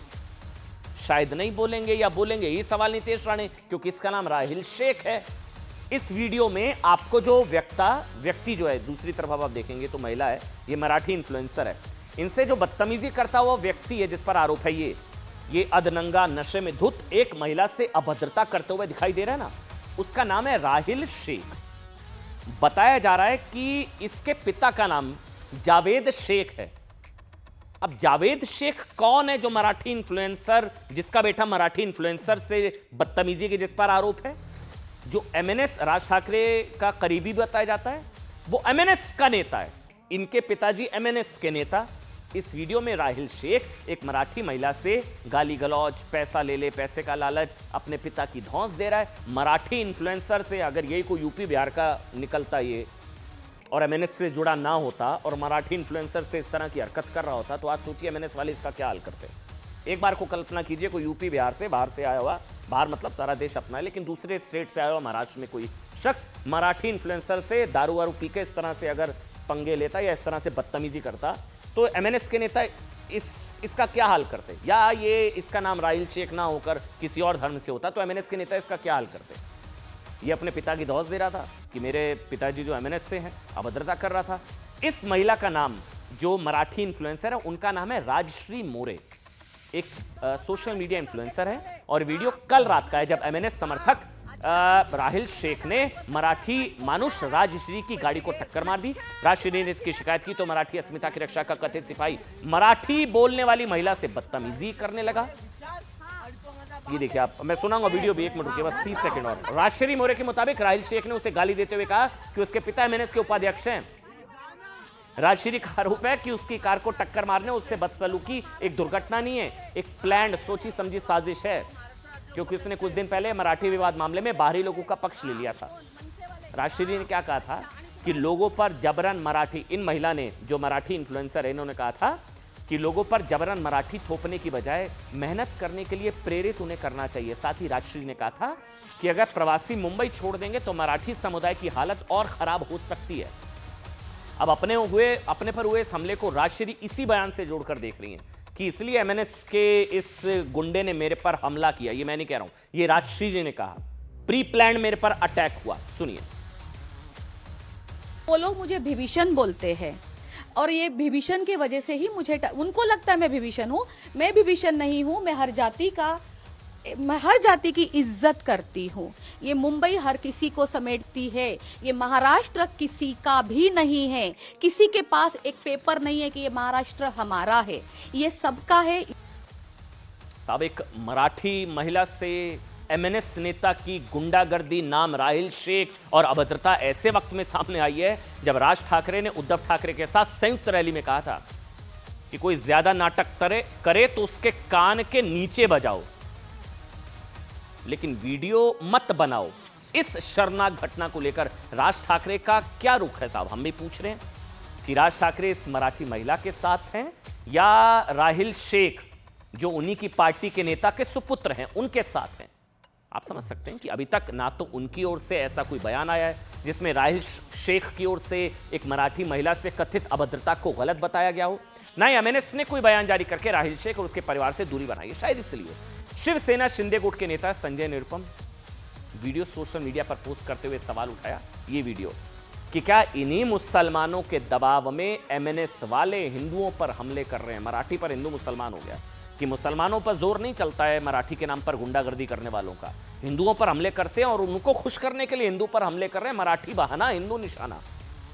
शायद नहीं बोलेंगे, या बोलेंगे, ये सवाल नीतीश राणे, क्योंकि इसका नाम राहिल शेख है। इस वीडियो में आपको जो व्यक्ति जो है, दूसरी तरफ आप देखेंगे तो महिला है, ये मराठी इन्फ्लुएंसर है, इनसे जो बदतमीजी करता हुआ व्यक्ति है जिस पर आरोप है, ये अधनंगा नशे में धुत एक महिला से अभद्रता करते हुए दिखाई दे रहा है ना, उसका नाम है राहिल शेख। बताया जा रहा है कि इसके पिता का नाम जावेद शेख है। अब जावेद शेख कौन है जो मराठी इन्फ्लुएंसर, जिसका बेटा मराठी इन्फ्लुएंसर से बदतमीजी के जिस पर आरोप है, जो एमएनएस राज ठाकरे का करीबी बताया जाता है, वो एमएनएस का नेता है। इनके पिताजी एमएनएस के नेता। इस वीडियो में राहिल शेख एक मराठी महिला से गाली गलौज, पैसा ले ले, पैसे का लालच, अपने पिता की धौंस दे रहा है। मराठी इन्फ्लुएंसर से अगर यही कोई यूपी बिहार का निकलता ये और एमएनएस से जुड़ा ना होता और मराठी इन्फ्लुएंसर से इस तरह की हरकत कर रहा होता, तो आज सोचिए एमएनएस वाले इसका क्या हाल करते। एक बार को कल्पना कीजिए, कोई यूपी बिहार से बाहर से आया हुआ, बाहर मतलब सारा देश अपना है, लेकिन दूसरे स्टेट से आया हुआ महाराष्ट्र में कोई शख्स मराठी इन्फ्लुएंसर से दारू वारू पी के इस तरह से अगर पंगे लेता या इस तरह से बदतमीजी करता, तो एमएनएस के नेता इसका क्या हाल करते। या ये इसका नाम राहिल शेख ना होकर किसी और धर्म से होता तो एमएनएस के नेता इसका क्या हाल करते। ये अपने पिता की धौंस दे रहा था कि मेरे पिताजी जो एमएनएस से हैं, अभद्रता कर रहा था। इस महिला का नाम, जो मराठी इन्फ्लुएंसर है, उनका नाम है राजश्री मोरे, एक सोशल मीडिया इन्फ्लुएंसर है। और वीडियो कल रात का है जब एमएनएस समर्थक राहिल शेख ने मराठी मानुष राजश्री की गाड़ी को टक्कर मार दी। राजश्री ने इसकी शिकायत की तो मराठी अस्मिता की रक्षा का कथित सिपाही मराठी बोलने वाली महिला से बदतमीजी करने लगा। ये देखिए आप, मैं सुनाऊंगा वीडियो भी, 1 मिनट रुकिए बस, 30 सेकंड और। राजश्री मोरे के मुताबिक राहिल शेख ने उसे गाली देते हुए कहा कि उसके पिता एमएनएस के उपाध्यक्ष हैं। राजश्री का आरोप है कि उसकी कार को टक्कर मारने उससे बदसलूकी एक दुर्घटना नहीं है, एक प्लान्ड, सोची समझी साजिश है, क्योंकि उसने कुछ दिन पहले मराठी विवाद मामले में बाहरी लोगों का पक्ष ले लिया था। राजश्री ने क्या कहा था कि लोगों पर जबरन मराठी, इन महिला ने जो मराठी इन्फ्लुएंसर है, इन्होंने कहा था कि लोगों पर जबरन मराठी थोपने की बजाय मेहनत करने के लिए प्रेरित उन्हें करना चाहिए। साथ ही राजश्री ने कहा था कि अगर प्रवासी मुंबई छोड़ देंगे तो मराठी समुदाय की हालत और खराब हो सकती है। अब अपने पर हुए इस हमले को राजश्री इसी बयान से जोड़कर देख रही हैं कि इसलिए एमएनएस के इस गुंडे ने मेरे पर हमला किया। ये मैं नहीं कह रहा हूं, ये राजश्री जी ने कहा, प्री प्लान मेरे पर अटैक हुआ। सुनिए। वो लोग मुझे विभीषण बोलते हैं और ये विभीषण की वजह से ही मुझे, उनको लगता है मैं विभीषण हूँ। मैं विभीषण नहीं हूँ। मैं हर जाति की इज्जत करती हूँ। ये मुंबई हर किसी को समेटती है। ये महाराष्ट्र किसी का भी नहीं है। किसी के पास एक पेपर नहीं है कि ये महाराष्ट्र हमारा है, ये सबका है। साहब, एक मराठी महिला से एमएनएस नेता की गुंडागर्दी, नाम राहिल शेख, और अभद्रता ऐसे वक्त में सामने आई है जब राज ठाकरे ने उद्धव ठाकरे के साथ संयुक्त रैली में कहा था कि कोई ज्यादा नाटक करे तो उसके कान के नीचे बजाओ, लेकिन वीडियो मत बनाओ। इस शर्मनाक घटना को लेकर राज ठाकरे का क्या रुख है साहब, हम भी पूछ रहे हैं कि राज ठाकरे इस मराठी महिला के साथ हैं या राहिल शेख जो उन्हीं की पार्टी के नेता के सुपुत्र हैं उनके साथ हैं। आप समझ सकते हैं कि अभी तक ना तो उनकी ओर से ऐसा कोई बयान आया है जिसमें राहिल शेख की ओर से एक मराठी महिला से कथित अभद्रता को गलत बताया गया हो, ना ही एमएनएस ने कोई बयान जारी करके राहिल शेख और उसके परिवार से दूरी बनाई है। शायद इसलिए शिवसेना शिंदे गुट के नेता Sanjay Nirupam video social media पर पोस्ट करते हुए सवाल उठाया, ये वीडियो, कि क्या इन्हीं मुसलमानों के दबाव में एमएनएस वाले हिंदुओं पर हमले कर रहे हैं। मराठी पर हिंदू मुसलमान हो गया कि मुसलमानों पर जोर नहीं चलता है मराठी के नाम पर गुंडागर्दी करने वालों का, हिंदुओं पर हमले करते हैं और उनको खुश करने के लिए हिंदू पर हमले कर रहे हैं। मराठी बहाना, हिंदू निशाना।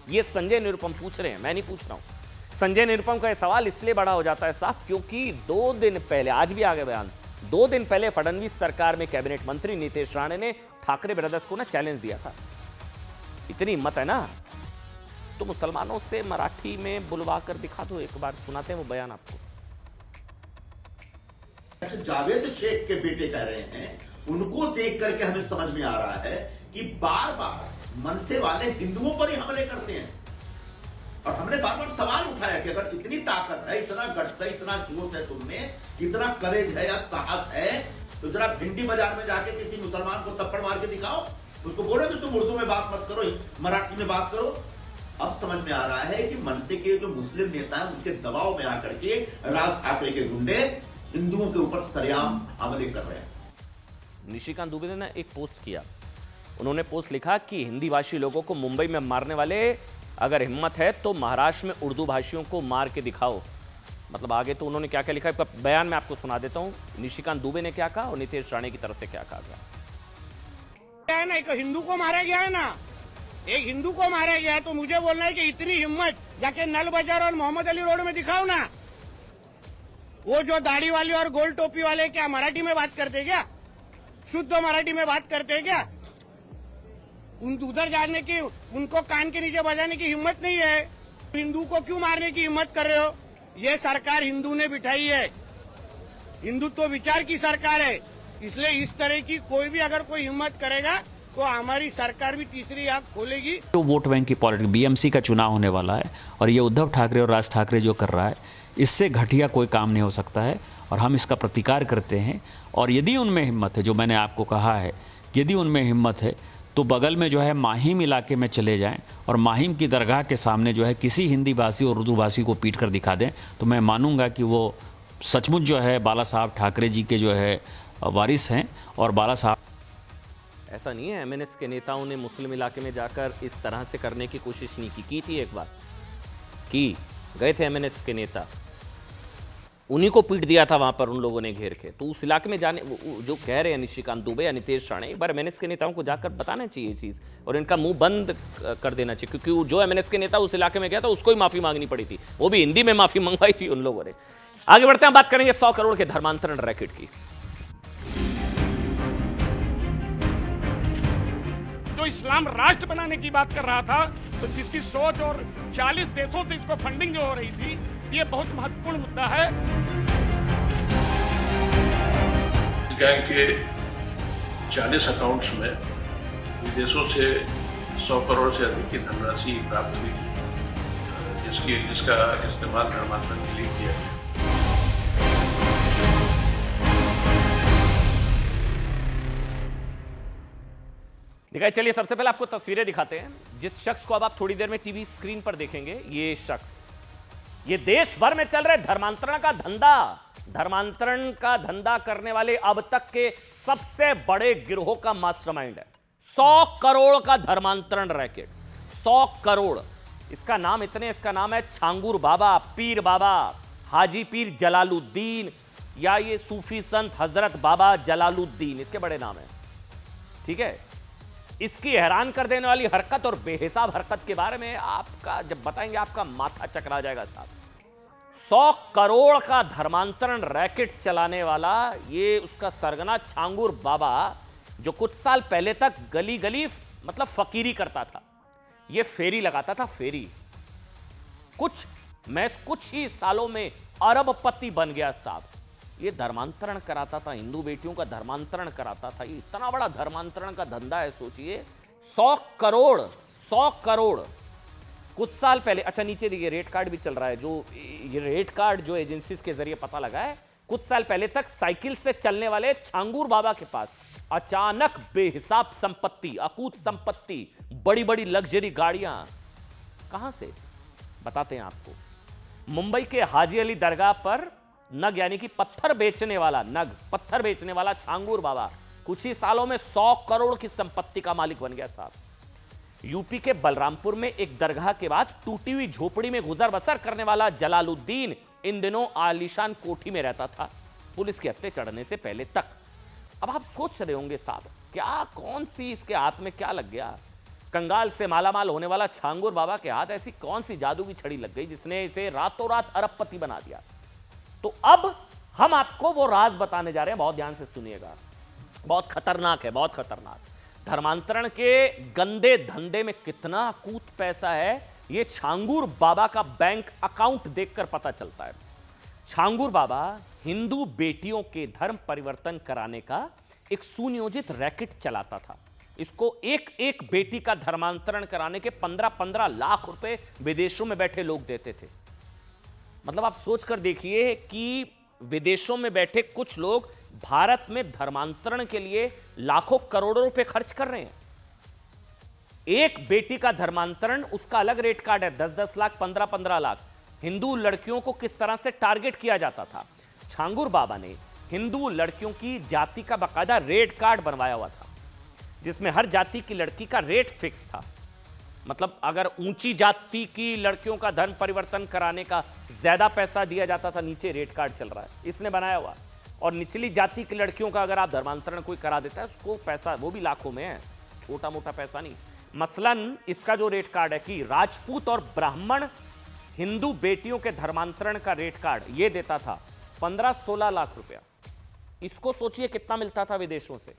ये संजय निरुपम पूछ रहे हैं, मैं नहीं पूछ रहा हूं। संजय निरुपम का यह सवाल इसलिए बड़ा हो जाता है साहब क्योंकि 2 दिन पहले, आज भी आ गए बयान, 2 दिन पहले फडणवीस सरकार में कैबिनेट मंत्री नीतीश राणे ने ठाकरे ब्रदर्स को ना चैलेंज दिया था। इतनी हिम्मत है ना तो मुसलमानों से मराठी में बुलवा कर दिखा दो, एक बार सुनाते हैं वो बयान आपको। जावेद शेख के बेटे कह रहे हैं, उनको देख करके हमें समझ में आ रहा है कि बार बार मनसे वाले हिंदुओं पर ही हमले करते हैं। और हमने बार बार सवाल उठाया कि अगर इतनी ताकत है, इतना गट्स है, इतना जोश है तुमने, इतना करेज है या साहस है, तो जरा भिंडी बाजार में जाके किसी मुसलमान को थप्पड़ मार के दिखाओ, उसको बोलो कि तुम उर्दू में बात मत करो, मराठी में बात करो। अब समझ में आ रहा है कि मनसे के जो मुस्लिम नेता हैं उनके दबाव में आकर के राज ठाकरे के गुंडे हिंदुओं के ऊपर सरेआम हमले कर रहे हैं। निशिकांत दुबे ने एक पोस्ट किया, उन्होंने पोस्ट लिखा कि हिंदी भाषी लोगों को मुंबई में मारने वाले, अगर हिम्मत है तो महाराष्ट्र में उर्दू भाषियों को मार के दिखाओ। मतलब आगे तो उन्होंने क्या क्या लिखा है, इसका बयान मैं आपको सुना देता हूं। निशिकांत दुबे ने क्या कहा और नितेश राणे की तरफ से क्या कहा गया है ना, एक हिंदू को मारा गया है ना, एक हिंदू को मारा गया है, तो मुझे बोलना है कि इतनी हिम्मत जाके नल बाजार और मोहम्मद अली रोड में दिखाओ ना। वो जो दाढ़ी वाले और गोल टोपी वाले क्या मराठी में बात करते क्या, शुद्ध मराठी में बात करते क्या? उधर जाने की, उनको कान के नीचे बजाने की हिम्मत नहीं है। हिंदू को क्यों मारने की हिम्मत कर रहे हो? ये सरकार हिंदू ने बिठाई है, हिंदुत्व विचार की सरकार है, इसलिए इस तरह की कोई भी अगर कोई हिम्मत करेगा तो हमारी सरकार भी तीसरी आंख खोलेगी। तो वोट बैंक की पॉलिटिक्स, बीएमसी का चुनाव होने वाला है और ये उद्धव ठाकरे और राज ठाकरे जो कर रहा है, इससे घटिया कोई काम नहीं हो सकता है और हम इसका प्रतिकार करते हैं। और यदि उनमें हिम्मत है, जो मैंने आपको कहा है, यदि उनमें हिम्मत है तो बगल में जो है माहिम इलाके में चले जाएं और माहिम की दरगाह के सामने जो है किसी हिंदी भाषी और उर्दू भाषी को पीट कर दिखा दें, तो मैं मानूंगा कि वो सचमुच जो है बाला साहब ठाकरे जी के जो है वारिस हैं। और बाला साहब, ऐसा नहीं है एमएनएस के नेताओं ने मुस्लिम इलाके में जाकर इस तरह से करने की कोशिश नहीं की थी। एक बार की गए थे एमएनएस के नेता, उन्हीं को पीट दिया था वहां पर उन लोगों ने घेर के। तो उस इलाके में जाने, जो कह रहे हैं निशिकांत दुबे या नितेश राणे, एक बार एमएनएस के नेताओं को जाकर बताना चाहिए चीज़ और इनका मुंह बंद कर देना चाहिए, क्योंकि जो एमएनएस के नेता उस इलाके में गया था उसको ही माफी मांगनी पड़ी थी, वो भी हिंदी में माफी मंगवाई थी उन लोगों ने। आगे बढ़ते हैं, बात करेंगे 100 करोड़ के धर्मांतरण रैकेट की। जो इस्लाम राष्ट्र बनाने की बात कर रहा था, तो जिसकी सोच और 40 देशों से इसको फंडिंग जो हो रही थी, ये बहुत महत्वपूर्ण मुद्दा है। गैंग के 40 अकाउंट्स में विदेशों से 100 करोड़ से अधिक की धनराशि प्राप्त हुई, जिसका इस्तेमाल धर्मांतरण के लिए किया गया। दिखाइए, चलिए सबसे पहले आपको तस्वीरें दिखाते हैं। जिस शख्स को अब आप थोड़ी देर में टीवी स्क्रीन पर देखेंगे, ये शख्स, ये देश भर में चल रहे धर्मांतरण का धंधा करने वाले अब तक के सबसे बड़े गिरोह का मास्टरमाइंड है। 100 करोड़ का धर्मांतरण रैकेट, 100 करोड़। इसका नाम है छांगुर बाबा, पीर बाबा, हाजी पीर जलालुद्दीन, या ये सूफी संत हजरत बाबा जलालुद्दीन, इसके बड़े नाम है। ठीक है, इसकी हैरान कर देने वाली हरकत और बेहिसाब हरकत के बारे में आपका जब बताएंगे आपका माथा चकरा जाएगा साहब। 100 करोड़ का धर्मांतरण रैकेट चलाने वाला ये उसका सरगना छांगुर बाबा, जो कुछ साल पहले तक गली गली मतलब फकीरी करता था, ये फेरी लगाता था, फेरी। कुछ ही सालों में अरबपति बन गया साहब। ये धर्मांतरण कराता था, हिंदू बेटियों का धर्मांतरण कराता था। ये इतना बड़ा धर्मांतरण का धंधा है, सोचिए। 100 करोड़ कुछ साल पहले। अच्छा, नीचे देखिए रेट कार्ड भी चल रहा है, जो ये रेट कार्ड जो एजेंसीज के जरिए पता लगा है, कुछ साल पहले तक साइकिल से चलने वाले छांगुर बाबा के पास अचानक बेहिसाब संपत्ति, अकूत संपत्ति, बड़ी बड़ी लग्जरी गाड़ियां। कहां से बताते हैं आपको। मुंबई के हाजी अली दरगाह पर नग यानी कि पत्थर बेचने वाला छांगुर बाबा कुछ ही सालों में 100 करोड़ की संपत्ति का मालिक बन गया साहब। यूपी के बलरामपुर में एक दरगाह के बाद टूटी हुई झोपड़ी में गुजर बसर करने वाला जलालुद्दीन इन दिनों आलीशान कोठी में रहता था, पुलिस के हत्थे चढ़ने से पहले तक। अब आप सोच रहे होंगे साहब, क्या कौन सी इसके हाथ में क्या लग गया? कंगाल से मालामाल होने वाला छांगुर बाबा के हाथ ऐसी कौन सी जादू की छड़ी लग गई जिसने इसे रातों रात अरबपति बना दिया? तो अब हम आपको वो राज बताने जा रहे हैं, बहुत ध्यान से सुनिएगा। बहुत खतरनाक है, बहुत खतरनाक। धर्मांतरण के गंदे धंधे में कितना कूत पैसा है, ये छांगुर बाबा का बैंक अकाउंट देखकर पता चलता है। छांगुर बाबा हिंदू बेटियों के धर्म परिवर्तन कराने का एक सुनियोजित रैकेट चलाता था। इसको एक एक बेटी का धर्मांतरण कराने के 15-15 लाख रुपए विदेशों में बैठे लोग देते थे। मतलब आप सोचकर देखिए कि विदेशों में बैठे कुछ लोग भारत में धर्मांतरण के लिए लाखों करोड़ों रुपए खर्च कर रहे हैं। एक बेटी का धर्मांतरण, उसका अलग रेट कार्ड है, 10-10 लाख, 15-15 लाख। हिंदू लड़कियों को किस तरह से टारगेट किया जाता था? छांगुर बाबा ने हिंदू लड़कियों की जाति का बाकायदा रेट कार्ड बनवाया हुआ था, जिसमें हर जाति की लड़की का रेट फिक्स था। मतलब अगर ऊंची जाति की लड़कियों का धर्म परिवर्तन कराने का ज्यादा पैसा दिया जाता था, नीचे रेट कार्ड चल रहा है, इसने बनाया हुआ। और निचली जाति की लड़कियों का अगर आप धर्मांतरण कोई करा देता है, उसको पैसा वो भी लाखों में है, छोटा मोटा पैसा नहीं। मसलन इसका जो रेट कार्ड है कि राजपूत और ब्राह्मण हिंदू बेटियों के धर्मांतरण का रेट कार्ड ये देता था 15-16 लाख रुपया। इसको सोचिए कितना मिलता था विदेशों से,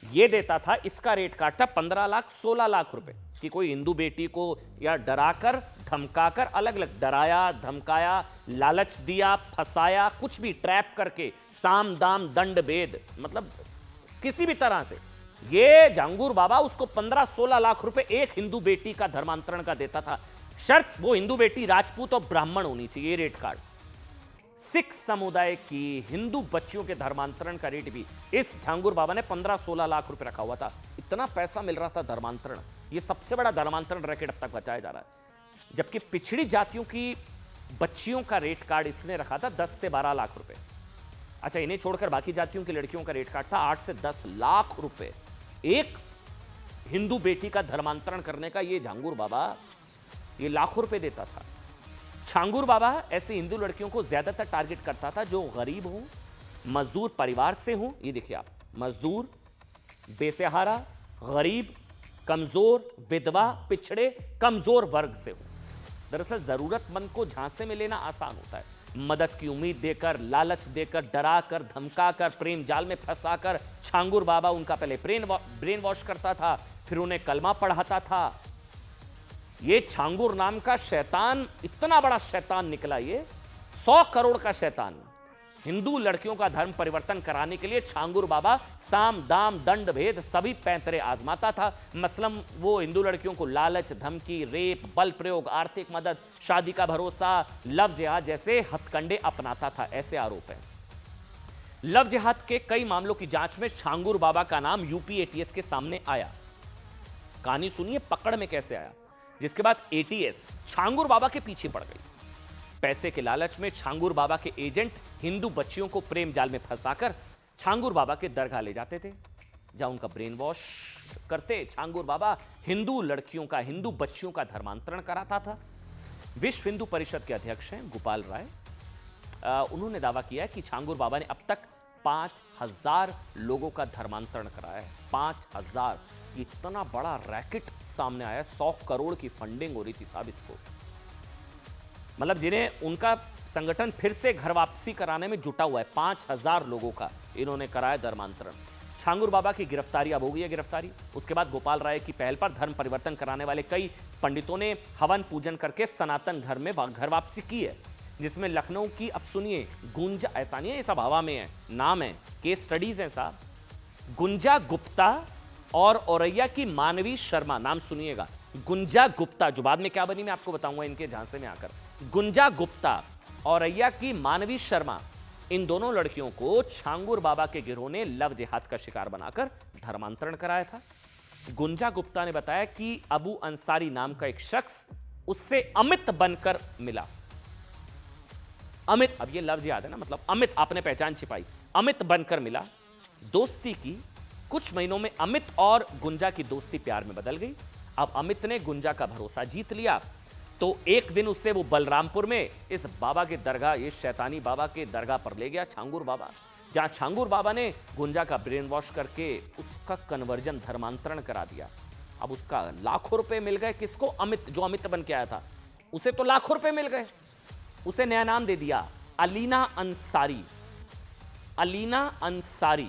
ये देता था, इसका रेट कार्ड था 15-16 लाख रुपए कि कोई हिंदू बेटी को या डराकर धमकाकर, अलग अलग डराया, धमकाया, लालच दिया, फंसाया, कुछ भी ट्रैप करके, साम दाम दंड भेद, मतलब किसी भी तरह से ये झांगुर बाबा उसको 15-16 लाख रुपए एक हिंदू बेटी का धर्मांतरण का देता था। शर्त वो हिंदू बेटी राजपूत और ब्राह्मण होनी चाहिए। रेट कार्ड सिख समुदाय की हिंदू बच्चियों के धर्मांतरण का रेट भी इस झांगुर बाबा ने 15-16 लाख रुपए रखा हुआ था। इतना पैसा मिल रहा था धर्मांतरण, ये सबसे बड़ा धर्मांतरण रैकेट अब तक बचाया जा रहा है। जबकि पिछड़ी जातियों की बच्चियों का रेट कार्ड इसने रखा था 10 से 12 लाख रुपए। अच्छा, इन्हें छोड़कर बाकी जातियों की लड़कियों का रेट कार्ड था 8 से 10 लाख रुपए एक हिंदू बेटी का धर्मांतरण करने का। ये झांगुर बाबा ये लाखों रुपए देता था। झांगुर बाबा ऐसे हिंदू लड़कियों को ज्यादातर टारगेट करता था जो गरीब हों, मजदूर परिवार से हों। ये देखिए आप, मजदूर, बेसहारा, गरीब, कमजोर, विधवा, पिछड़े, कमजोर वर्ग से हो। दरअसल जरूरतमंद को झांसे में लेना आसान होता है। मदद की उम्मीद देकर, लालच देकर, डराकर, धमकाकर, प्रेम जाल में फंसाकर झांगुर बाबा उनका पहले ब्रेन वॉश करता था, फिर उन्हें कलमा पढ़ाता था। ये झांगुर नाम का शैतान इतना बड़ा शैतान निकला, ये 100 करोड़ का शैतान। हिंदू लड़कियों का धर्म परिवर्तन कराने के लिए झांगुर बाबा साम दाम दंड भेद सभी पैंतरे आजमाता था। मसलन वो हिंदू लड़कियों को लालच, धमकी, रेप, बल प्रयोग, आर्थिक मदद, शादी का भरोसा, लव जिहाद जैसे हथकंडे अपनाता था, ऐसे आरोप हैं। लव जिहाद के कई मामलों की जांच में झांगुर बाबा का नाम यूपी एटीएस के सामने आया। कहानी सुनिए पकड़ में कैसे आया। जिसके बाद एटीएस झांगुर बाबा के पीछे पड़ गई। पैसे के लालच में झांगुर बाबा के एजेंट हिंदू बच्चियों को प्रेम जाल में फंसाकर झांगुर बाबा के दरगाह ले जाते थे, जहां उनका ब्रेन वॉश करते झांगुर बाबा हिंदू लड़कियों का, हिंदू बच्चियों का धर्मांतरण कराता था। विश्व हिंदू परिषद के अध्यक्ष हैं गोपाल राय। उन्होंने दावा किया है कि झांगुर बाबा ने अब तक 5000 लोगों का धर्मांतरण कराया है। 5000, इतना बड़ा रैकेट सामने आया। 100 करोड़ की फंडिंग हो रही थी साहब इसको, मतलब जिन्हें उनका संगठन फिर से घर वापसी कराने में जुटा हुआ है। 5000 लोगों का इन्होंने कराया धर्मांतरण। झांगुर बाबा की गिरफ्तारी अब हो गई है गिरफ्तारी। उसके बाद गोपाल राय की पहल पर धर्म परिवर्तन कराने वाले कई पंडितों ने हवन पूजन करके सनातन धर्म में घर वापसी की है, जिसमें लखनऊ की, अब सुनिए, गुंजा, ऐसा नहीं है ये सब हवा में है, नाम है, केस स्टडीज है साहब, गुंजा गुप्ता और औरैया की मानवी शर्मा, नाम सुनिएगा, गुंजा गुप्ता, जो बाद में क्या बनी मैं आपको बताऊंगा इनके झांसे में आकर। गुंजा गुप्ता, औरैया की मानवी शर्मा, इन दोनों लड़कियों को झांगुर बाबा के गिरोह ने लव जिहाद का शिकार बनाकर धर्मांतरण कराया था। गुंजा गुप्ता ने बताया कि अबू अंसारी नाम का एक शख्स उससे अमित बनकर मिला। अमित, अब ये लव जिहाद है ना, मतलब अमित, आपने पहचान छिपाई, अमित बनकर मिला, दोस्ती की। कुछ महीनों में अमित और गुंजा की दोस्ती प्यार में बदल गई। अब अमित ने गुंजा का भरोसा जीत लिया, तो एक दिन उससे वो बलरामपुर में इस बाबा के दरगाह, ये शैतानी बाबा के दरगाह पर ले गया, झांगुर बाबा, जहां झांगुर बाबा ने गुंजा का ब्रेन वॉश करके उसका कन्वर्जन, धर्मांतरण करा दिया। अब उसका लाखों रुपए मिल गए। किसको? अमित, जो अमित बन के आया था, उसे तो लाखों रुपए मिल गए। उसे नया नाम दे दिया, अलीना अंसारी। अलीना अंसारी।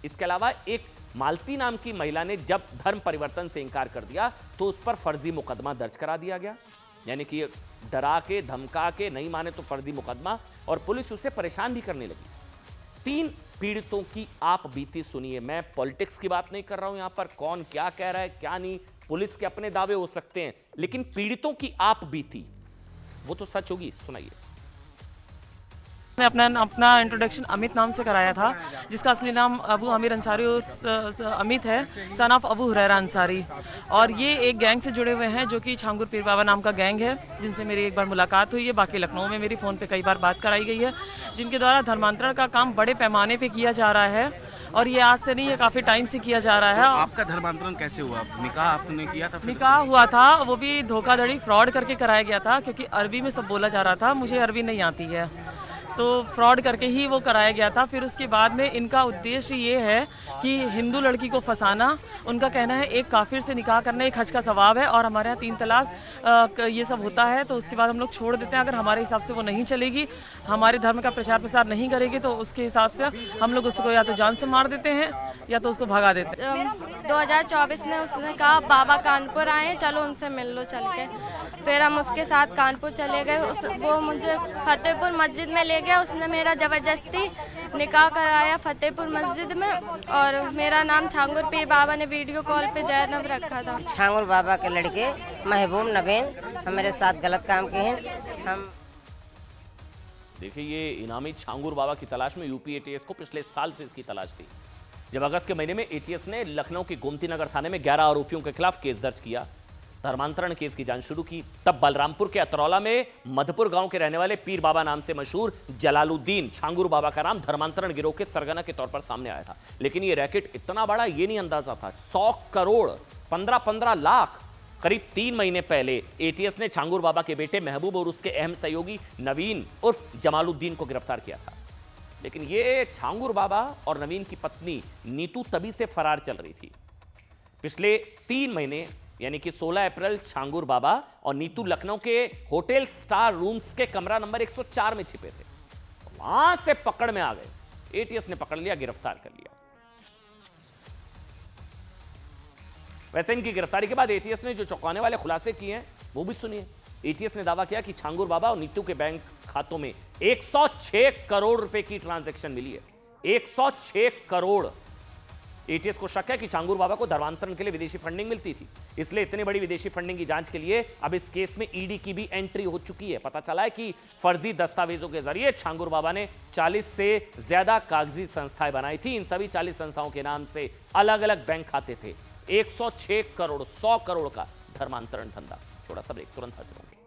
इसके अलावा एक मालती नाम की महिला ने जब धर्म परिवर्तन से इंकार कर दिया तो उस पर फर्जी मुकदमा दर्ज करा दिया गया, यानी कि डरा के, धमका के, नहीं माने तो फर्जी मुकदमा, और पुलिस उसे परेशान भी करने लगी। 3 पीड़ितों की आप बीती सुनिए। मैं पॉलिटिक्स की बात नहीं कर रहा हूं यहां पर, कौन क्या कह रहा है क्या नहीं, पुलिस के अपने दावे हो सकते हैं, लेकिन पीड़ितों की आप बीती वो तो सच होगी। सुनाइए। मैंने अपना इंट्रोडक्शन अमित नाम से कराया था, जिसका असली नाम अबू आमिर अंसारी अमित है, सन ऑफ अबू हुरैरा अंसारी। और ये एक गैंग से जुड़े हुए हैं जो कि झांगुर पीर बाबा नाम का गैंग है, जिनसे मेरी एक बार मुलाकात हुई है। बाकी लखनऊ में मेरी फ़ोन पे कई बार बात कराई गई है, जिनके द्वारा धर्मांतरण का काम बड़े पैमाने पे किया जा रहा है। और ये आज से नहीं, ये काफ़ी टाइम से किया जा रहा है। आपका धर्मांतरण कैसे हुआ? निकाह आपने किया था? निकाह हुआ था, वो भी धोखाधड़ी फ्रॉड करके कराया गया था, क्योंकि अरबी में सब बोला जा रहा था, मुझे अरबी नहीं आती है, तो फ्रॉड करके ही वो कराया गया था। फिर उसके बाद में इनका उद्देश्य ये है कि हिंदू लड़की को फंसाना। उनका कहना है एक काफिर से निकाह करना एक हज का सवाब है, और हमारे यहाँ 3 तलाक ये सब होता है, तो उसके बाद हम लोग छोड़ देते हैं। अगर हमारे हिसाब से वो नहीं चलेगी, हमारे धर्म का प्रचार प्रसार नहीं करेगी, तो उसके हिसाब से हम लोग उसको या तो जान से मार देते हैं या तो उसको भगा देते हैं। 2024 में उसने कहा बाबा कानपुर आए, चलो उनसे मिल लो चल के। फिर हम उसके साथ कानपुर चले गए। वो मुझे फतेहपुर मस्जिद में ले गया। उसने मेरा ज़बरदस्ती निकाह कराया फतेहपुर मस्जिद में, और मेरा नाम छांगुर पीर बाबा ने वीडियो कॉल पे जैनब रखा था। छांगुर बाबा के लड़के महबूब नबीन हमारे साथ गलत काम किए हैं। हम देखिए, ये इनामी छांगुर बाबा की तलाश में यूपी एटीएस को पिछले साल से इसकी तलाश थी। जब अगस्त के महीने में एटीएस ने लखनऊ के गोमती नगर थाने में 11 आरोपियों के खिलाफ केस दर्ज किया, धर्मांतरण केस की जांच शुरू की, तब बलरामपुर के अतरौला में मधुपुर गांव के रहने वाले पीर बाबा नाम से मशहूर जलालुद्दीन छांगुर बाबा का नाम धर्मांतरण गिरोह के सरगना के तौर पर सामने आया था। लेकिन ये रैकेट इतना बड़ा ये नहीं अंदाजा था। 100 करोड़ 15-15 लाख करीब 3 महीने पहले एटीएस ने छांगुर बाबा के बेटे महबूब और उसके अहम सहयोगी नवीन उर्फ जमालुद्दीन को गिरफ्तार किया था। लेकिन ये छांगुर बाबा और नवीन की पत्नी नीतू तभी से फरार चल रही थी। पिछले 3 महीने यानी कि 16 अप्रैल छांगुर बाबा और नीतू लखनऊ के होटल स्टार रूम्स के कमरा नंबर 104 में छिपे थे। वहां से पकड़ में आ गए। एटीएस ने पकड़ लिया, गिरफ्तार कर लिया। वैसे इनकी गिरफ्तारी के बाद एटीएस ने जो चौंकाने वाले खुलासे किए हैं वो भी सुनिए। एटीएस ने दावा किया कि छांगुर बाबा और नीतू के बैंक खातों में 106 करोड़ रुपए की ट्रांजैक्शन मिली है। 106 करोड़। एटीएस को शक है कि छांगुर बाबा को धर्मांतरण के लिए विदेशी फंडिंग मिलती थी, इसलिए इतनी बड़ी विदेशी फंडिंग की जांच के लिए अब इस केस में ईडी की भी एंट्री हो चुकी है। पता चला है कि फर्जी दस्तावेजों के जरिए छांगुर बाबा ने 40 से ज्यादा कागजी संस्थाएं बनाई थी। इन सभी 40 संस्थाओं के नाम से अलग अलग बैंक खाते थे। 106 करोड़ 100 करोड़ का धर्मांतरण धंधा। छोड़ा सा ब्रेक, तुरंत हाजिर होंगे।